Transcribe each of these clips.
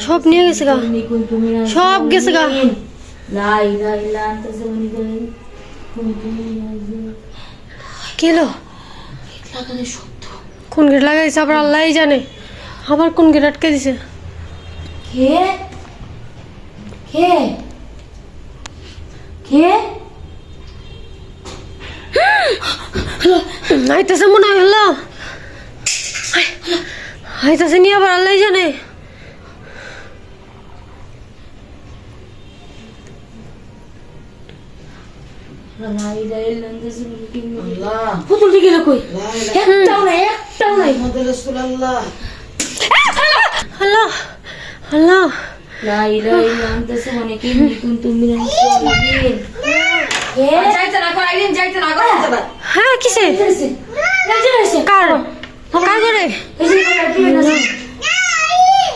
সব নিয়ে গেছে গা, সব গেছে গা। কেলো কোন গেট লাগাইছে আবার আল্লাহই জানে, আবার কোন গেট আটকে দিছে। কে কে কে আইতাছে মনে হয়, হলো আইতাছে নিয়ে আবার আল্লাহই জানে। পুতুল দিকে কই একটাও নাই, একটাও নাই। আল্লাহ আল্লাহ লা ইলাহা ইল্লা আনতা সুবহানাকা ইন্নী কুনতু মিনাজ জালিমিন। কে যাইতে না কর, আইদিন যাইতে না কর। হ্যাঁ কিসে কার কার করে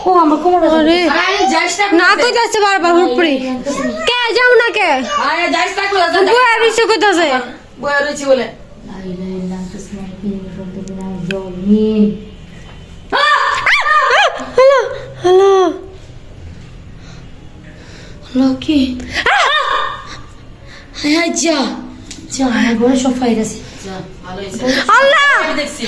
ও আমার কোমর আরে আরে যাইস না কইতাছে বারবার হুড়পুরি। কে যাও না কে আরে যাইস না কর, বয়া বিছে কইতাছে বয়া রইছি বলে। লা ইলাহা ইল্লা আনতা সুবহানাকা ইন্নী কুনতু মিনাজ জালিমিন। হ্যালো হ্যালো লকি হ্যাঁ যা যা, আমার ঘরে সব ফাইল আছে। যা ভালো হইছে। আল্লাহ দেখছি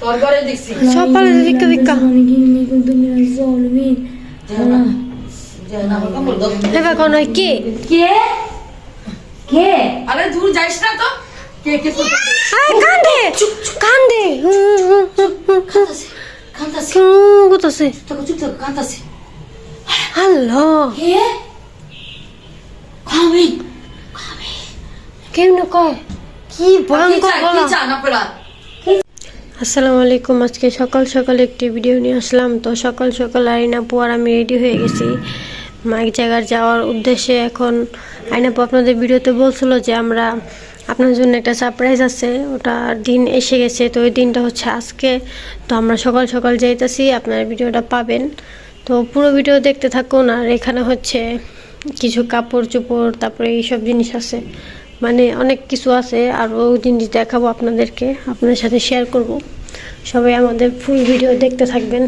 তোর ঘরে দেখছি সব পালে ভিক্ষা ভিক্ষা। ইন্নী কুনতু মিনাজ জালিমিন। যা না বাবা বল দাও। এবার কোন কে কে কে আরে দূর যাইস না তো। কে কে করতেছে? আয় কান্দে কান্দে কাঁদাছে কাঁদাছে কইতাছে তোকে চুপ থাক, কাঁদাছে। আল্লাহ কে খাবি কেমনে কয় কি ভয়ঙ্কর কি গলা। চান আপনারা? আসসালামু আলাইকুম। আজকে সকাল সকাল একটি ভিডিও নিয়ে আসলাম। তো সকাল সকাল আইনাপু আর আমি রেডি হয়ে গেছি এক জায়গার যাওয়ার উদ্দেশ্যে। এখন আইনাপু আপনাদের ভিডিওতে বলছিল যে আমরা আপনার জন্য একটা সারপ্রাইজ আছে, ওটা দিন এসে গেছে। তো ওই দিনটা হচ্ছে আজকে। তো আমরা সকাল সকাল যাইতেছি, আপনার ভিডিওটা পাবেন। তো পুরো ভিডিও দেখতে থাকুন। আর এখানে হচ্ছে কিছু কাপড় চোপড়, তারপরে এইসব জিনিস আছে, মানে অনেক কিছু আছে। আর ওই জিনিস দেখাবো আপনাদেরকে, আপনাদের সাথে শেয়ার করব। সবাই আমাদের ফুল ভিডিও দেখতে থাকবেন।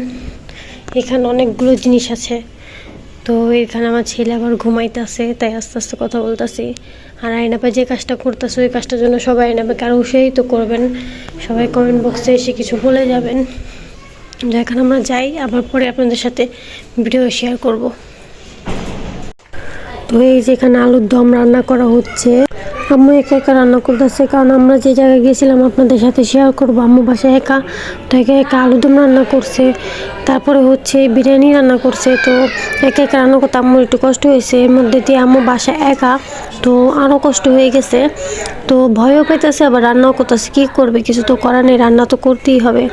এখানে অনেকগুলো জিনিস আছে। তো এখানে আমার ছেলে আবার ঘুমাইতেছে, তাই আস্তে আস্তে কথা বলতেছি। আর আইনাপা যে কাজটা করতেছে ওই কাজটার জন্য সবাই আইনাপাকে আরও উৎসাহিত করবেন। সবাই কমেন্ট বক্সে এসে কিছু বলে যাবেন। যেখানে আমরা যাই, আবার পরে আপনাদের সাথে ভিডিও শেয়ার করব। তো এই যেখানে আলুর দম রান্না করা হচ্ছে, আম্মু একা একা রান্না করতেছে, কারণ আমরা যে জায়গায় গেছিলাম আপনাদের সাথে শেয়ার করবো। আম্মু বাসায় একা, তো একা একা আলুর দম রান্না করছে, তারপরে হচ্ছে বিরিয়ানি রান্না করছে। তো একা একা রান্না করতে আম্মুর একটু কষ্ট হয়েছে। এর মধ্যে দিয়ে আম্মু বাসায় একা, তো আরও কষ্ট হয়ে গেছে। তো ভয়ও পেতেছে, আবার রান্নাও করতেছে। কী করবে, কিছু তো করার নেই, রান্না তো করতেই হবে।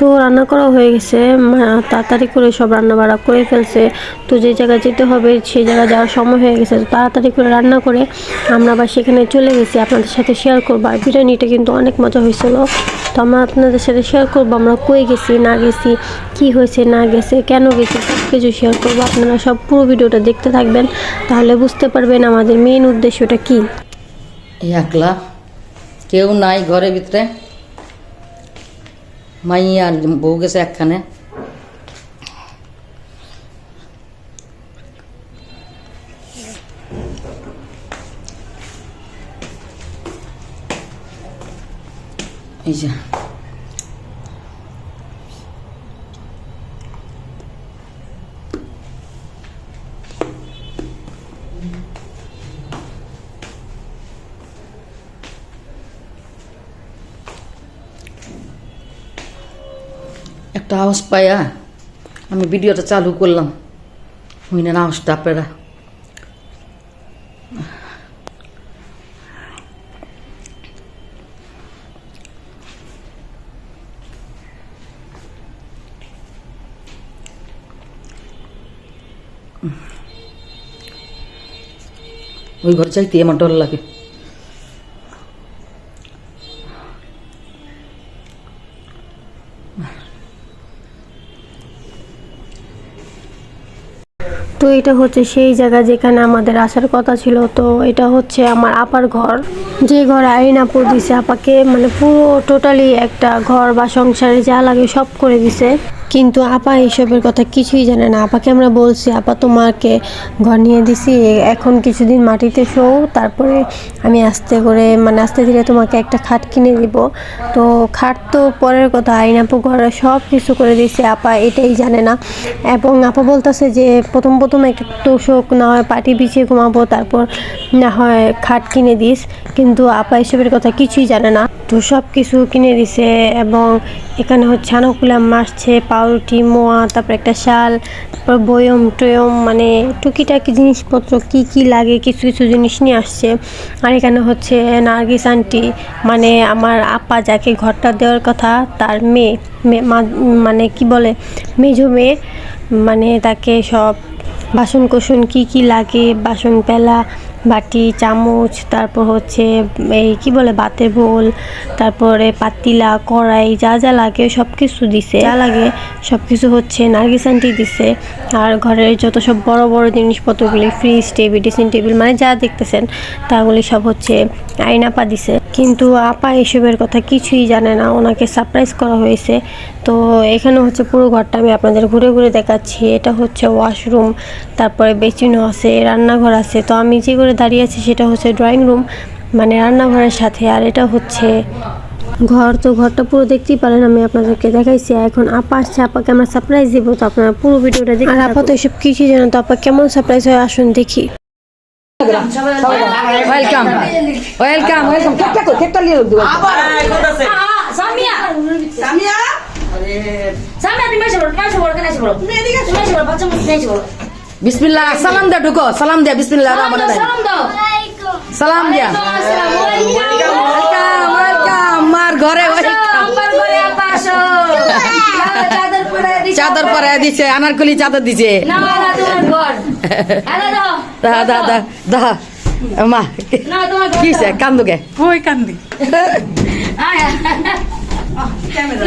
তো রান্না করা হয়ে গেছে, তাড়াতাড়ি করে সব রান্না বাড়া করে ফেলছে। তো যে জায়গায় যেতে হবে সেই জায়গায় যাওয়ার সময় হয়ে গেছে। তো তাড়াতাড়ি করে রান্না করে আমরা আবার সেখানে চলে গেছি, আপনাদের সাথে শেয়ার করবো। আর বিরিয়ানিটা কিন্তু অনেক মজা হয়েছিল। তো আমরা আপনাদের সাথে শেয়ার করবো আমরা কই গেছি না গেছি, কি হয়েছে না গেছে, কেন গেছি, সব কিছু শেয়ার করবো। আপনারা সব পুরো ভিডিওটা দেখতে থাকবেন, তাহলে বুঝতে পারবেন আমাদের মেইন উদ্দেশ্যটা কী। একলা কেউ নাই ঘরের ভিতরে, মাইয়া আর বউ গেছে একখানে। এই যে একটা আওয়াজ পাইয়া আমি ভিডিওটা চালু করলাম, হইনা না আওয়াজটা আপনারা। ওই ঘর চাইতে আমার ডর লাগে। তো এটা হচ্ছে সেই জায়গা যেখানে আমাদের আসার কথা ছিল। তো এটা হচ্ছে আমার আপার ঘর, যে ঘর আইনাপু দিছে আপাকে, মানে পুরো টোটালি একটা ঘর বা সংসারে যা লাগে সব করে দিছে। কিন্তু আপা এইসবের কথা কিছুই জানে না। আপাকে আমরা বলছি আপা তোমাকে ঘর নিয়ে দিছি, এখন কিছুদিন মাটিতে শো, তারপরে আমি আস্তে করে মানে আস্তে ধীরে তোমাকে একটা খাট কিনে দিব। তো খাট তো পরের কথা, আইনাপু ঘরে সব কিছু করে দিছে, আপা এটাই জানে না। এবং আপা বলতেছে যে প্রথম একটা তোষক না হয় পাটি বিছিয়ে ঘুমাবো, তারপর না হয় খাট কিনে দিস, কিন্তু আপা এসবের কথা কিছুই জানে না। তো সব কিছু কিনে দিছে এবং এখানে হচ্ছে আনুকুলা মারছে, পাউরুটি, মোয়া, তারপর একটা শাল, তারপর বয়ম টয়ম, মানে টুকিটাকি জিনিসপত্র কি কি লাগে কিছু কিছু জিনিস নিয়ে আসছে। আর এখানে হচ্ছে নার্গিস আন্টি, মানে আমার আপা যাকে ঘরটা দেওয়ার কথা তার মেয়ে, মানে কি বলে মেজো মেয়ে, মানে তাকে সব বাসন কোসন কি কি লাগে, বাসন পেলা, বাটি, চামচ, তারপর হচ্ছে এই কি বলে ভাতের বোল, তারপরে পাতিলা, কড়াই, যা যা লাগে সব কিছু দিছে, যা লাগে সব কিছু হচ্ছে নার্গিস আন্টি দিছে। আর ঘরের যত সব বড় বড় জিনিসপত্রগুলি, ফ্রিজ, টেবিল, ড্রেসিং টেবিল, মানে যা দেখতেছেন তাগুলি সব হচ্ছে আইনাপা দিছে। কিন্তু আপা এসবের কথা কিছুই জানে না, ওনাকে সারপ্রাইজ করা হয়েছে। তো এখানে হচ্ছে পুরো ঘরটা আমি আপনাদের ঘুরে ঘুরে দেখাচ্ছি। এটা হচ্ছে ওয়াশরুম, তারপরে বেসিনও আছে, রান্নাঘর আছে। তো আমি যে করে দাঁড়িয়ে আছি সেটা হচ্ছে ড্রয়িং রুম, মানে রান্নাঘরের সাথে। আর এটা হচ্ছে ঘর। তো ঘরটা পুরো দেখতেই পারেন, আমি আপনাদেরকে দেখাইছি। এখন আপা আসছে, আপাকে আমরা সারপ্রাইজ দিব, তো আপনারা পুরো ভিডিওটা দেখুন। আর আপা তো এসব কিছুই জানেন, তো আপা কেমন সারপ্রাইজ হয় আসুন দেখি। ওয়েলকাম ওয়েলকাম ওয়েলকাম, কেকটা নিয়ে লোক সামিয়া সামিয়া সামিয়া তুমি এসে বলো কেন এসে বলো তুমি এসে বলো বাচ্চা মুখ এসে বলো বিসমিল্লাহ, সালাম দে, ঢুকো, সালাম দে, বিসমিল্লাহ রহমান রহিম, সালাম দাও সালাম দিয়া, আসসালামু আলাইকুম ওয়েলকাম ওয়েলকাম, মার ঘরে ওয়েলকাম। আমার ঘরে আপা আসো চাদর পরে দিছো চাদর পরে দিছে, আনারকলি চাদর দিছে। না না তোমার ঘর আরে দাও দা দা দা দা মা না তোমার ঘর কিছে কান্দুকে ওই কান্দি আয়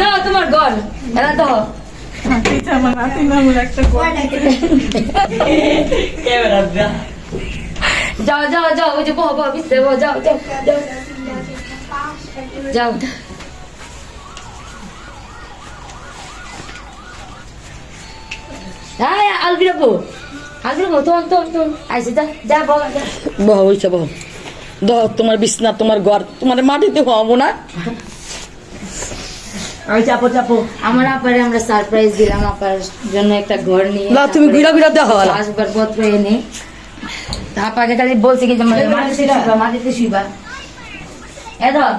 না তোমার ঘর আরে দাও এটা আমার নাতি নামের একটা যাও যাও যাও ওই যে বহ বিস্তে বহ যাও যাও যাও যাও আয় আলবিরা বো তোন আইসে যা যা বহ যা বহ হইছে বহ, দহ তোমার বিছনা, তোমার ঘর, তোমার মাটিতে হবো না। আমার আপারে আমরা সারপ্রাইজ দিলাম, আপার জন্য একটা ঘর নিয়ে না তুমি ঘুরা ঘুরা দেখো আসবাবপত্র এনে তা আপাকে খালি বলছি কি যে মাটিতে শুইবা এ ধর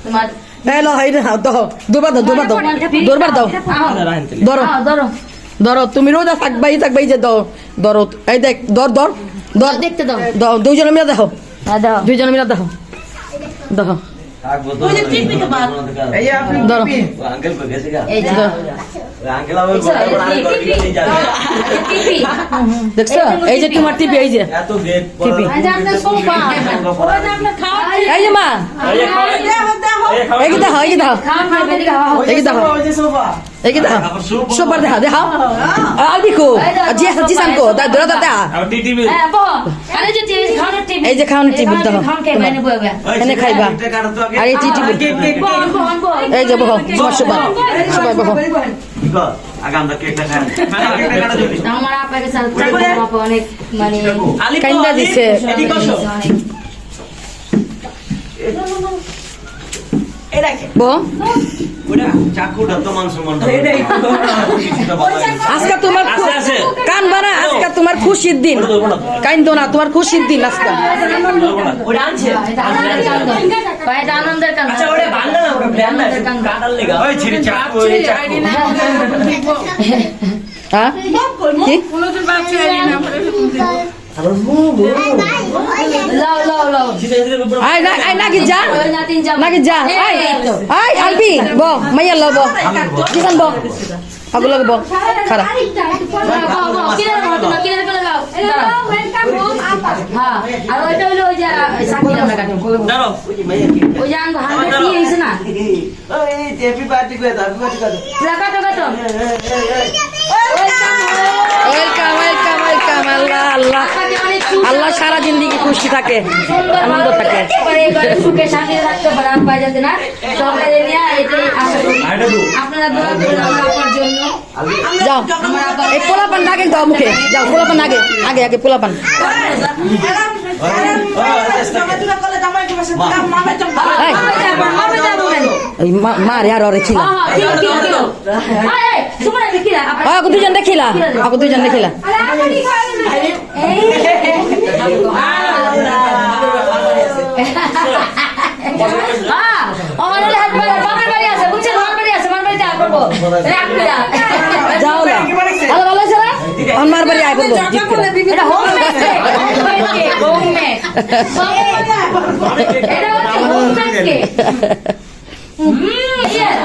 তোমার হ্যালো হাই না দাও, দুবার দাও, দুবার দাও, দুবার দাও, ধরো আও, ধরো ধরো, তুমি রোজা থাকবাই যে দাও, ধরো, এই দেখ, ধর ধর ধর, দেখতে দাও দাও, দুইজনে মিলে দেখো, হ্যাঁ দাও দুইজনে মিলে দেখো, দেখো, ধরো, এই যে দেখছো, এই যে তোমার টিপি, এই যে টিপি, এই যে মা, এই যে দেখো, এই যে দেখো, এই যে দেখো, এই যে দেখো, সবার দেখা দেখাও, আলবি কো, জিসান কো, ধরো দেখা, এই যে খাওয়ানোর টিপি দেখো, এনে খাইবা, আর এই টিপি, এই যে বহ, তোমার সবাই, সবাই বহ, আমার আপাকে অনেক মানে কাইন্দা দিছে, বহ, আজকে তোমার কানবা না, আজকে তোমার খুশির দিন, কাইন্দো না, তোমার খুশির দিন আজকে। এটা আনন্দের কান্দ হ্যাঁ কি লাও লাও লাও আই না, আই নাকি যা, ওই নাতিন যা নাকি যা, আই আই আলবি ব মাইয়া লো ব জিসান ব আবু লগে ব খারা, আর ওইটা হলো ওই যে সাকির আমরা কাটো ওই যে আঙ্গ হাতে দিয়ে হইছে না কাটো কাটো ওয়েলকাম ওয়েলকাম ওয়েলকাম, সালাম আল্লাহ আল্লাহ আল্লাহ সারা জিন্দিগি খুশি থাকে আনন্দ থাকে সুখে শান্তি রাখতে পারে আব্বা যাতে না সবাই নিয়ে এটাই আশা করি আপনারা দোয়া করবেন আমার আব্বার জন্য যাও এই পোলাপান আগে দাও মুখে যাও পোলাপান আগে আগে আগে পোলাপান এই মারে আর ওরে খিলা আগো দুজন দেখিলা আগো দুজন দেখিলা যাও না ভালো ভালো আছে না আমার বাড়ি আয় করবো এটা হোমমেড এটা হোমমেড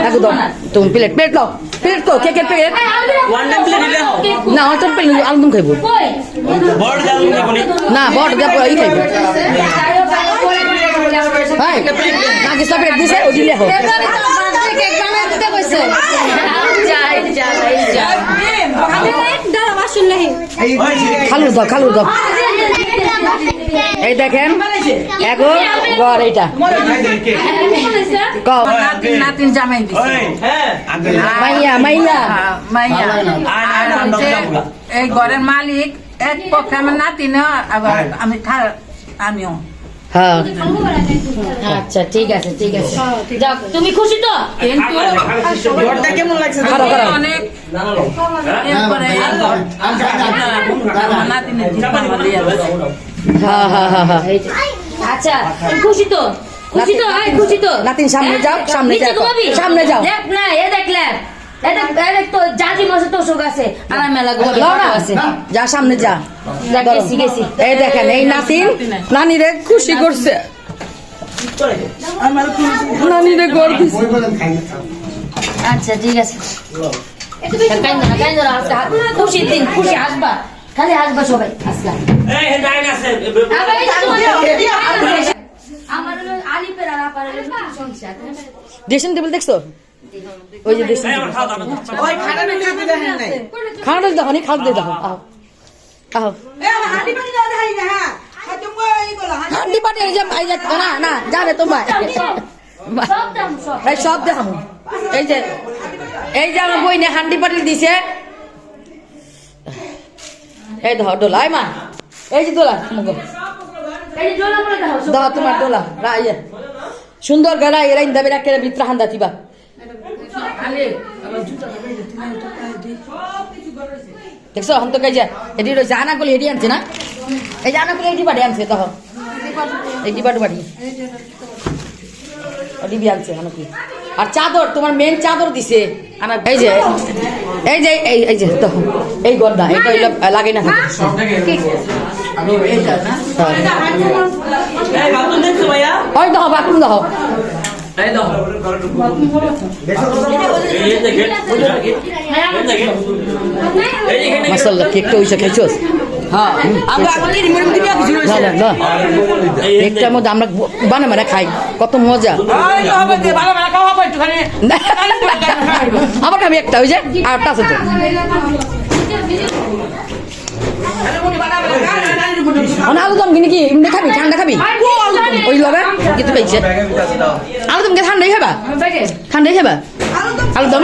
আগো দাও তুমি প্লেট প্লেট দাও প্লেট তো কেকের প্লেট না অল্প প্লেট আলুদম খাইব না বড় দেব এই খাইব ভাই না কিছু প্লেট দিছে ও দিলে হোক কেক বানাই দিতে কইছে খালু দাও এই দেখেন এগো ঘর এইটা কও নাতিন জামাই দিছে মাইয়া মাইয়া মাইয়া আর হচ্ছে এই ঘরের মালিক এক পক্ষে আমার নাতিন আবার আমিও হ্যাঁ আচ্ছা ঠিক আছে যাক তুমি খুশি তো কিন্তু কেমন লাগছে খারাপ খারাপ অনেক এরপরে আমার নাতিনের জীবন হ্যাঁ হ্যাঁ হ্যাঁ হ্যাঁ আচ্ছা তুমি খুশি তো খুশি তো নাতিন সামনে যাও সামনে নিচে যাও ঘুমাবি? সামনে যাও দেখ না এ দেখলাম দেখ তো জাজি মাসে তো শোক আছে আর মেলা ঘুমাবি যাও না আছে যা সামনে যা গেছি এই দেখেন এই নাতিন নানিরে খুশি করছে নানিরে গর্ব দিছে আচ্ছা ঠিক আছে কাইন্দো না খুশির দিন খুশি হাসবা খালি হাসবা সবাই আসলাম আমার হলো আলিপের আর আপার হলো সংসার ড্রেসিং টেবিল দেখছো ওই যে ড্রেসিং টেবিল ওই খাটা নিতে দেখেন নাই খাওয়াটা দেখো নি খাওয়া দিয়ে দেখো আহ আহ এ হাঁটি পানি দাও দেখাই না হ্যাঁ হাতে মই এই গলা হান্ডি পাটি এই যে না না জানে তোমার সব দাম সব এই সব দেখাম এই যে আমার বইনে হান্ডি পাটি দিছে এই ধর ডোলা এই মা এই যে ডোলা মুগো এই যে জোলা বলে দাও দাও তোমার ডোলা রাইয়া সুন্দর গড়া এরাইন দাবে রাখে ভিতর হান্দা দিবা দেখছো হন তো কাই যা এডি রইছে আনা কলি এডি আনছে না এই যে আনা কলি এডি বাড়ি আনছে তখন এই ডিবাট বাড়ি ওডি বি আনছে আনা কি আর চাদর তোমার মেন চাদর দিছে আনা এই যে এই যে তখন এই গর্দা এটা হইলো লাগে না ওই দাও বাথরুম দাও মাসাল্লাহ কেকটা হইছে খাইছস হ্যাঁ আমরা আগলে রিমোট দিবি কিছু রইছে না কেকটার মধ্যে আমরা বানামারা খাই কত মজা আবার খাবি একটা ওই যে আরটা আছে তো আলুদম কিনে কি এমনি খাবি ঠান্ডা খাবি ওই লবে কিছু পাইছে আলুদম কে ঠান্ডাই খাবা ঠান্ডাই খাবা আলুদম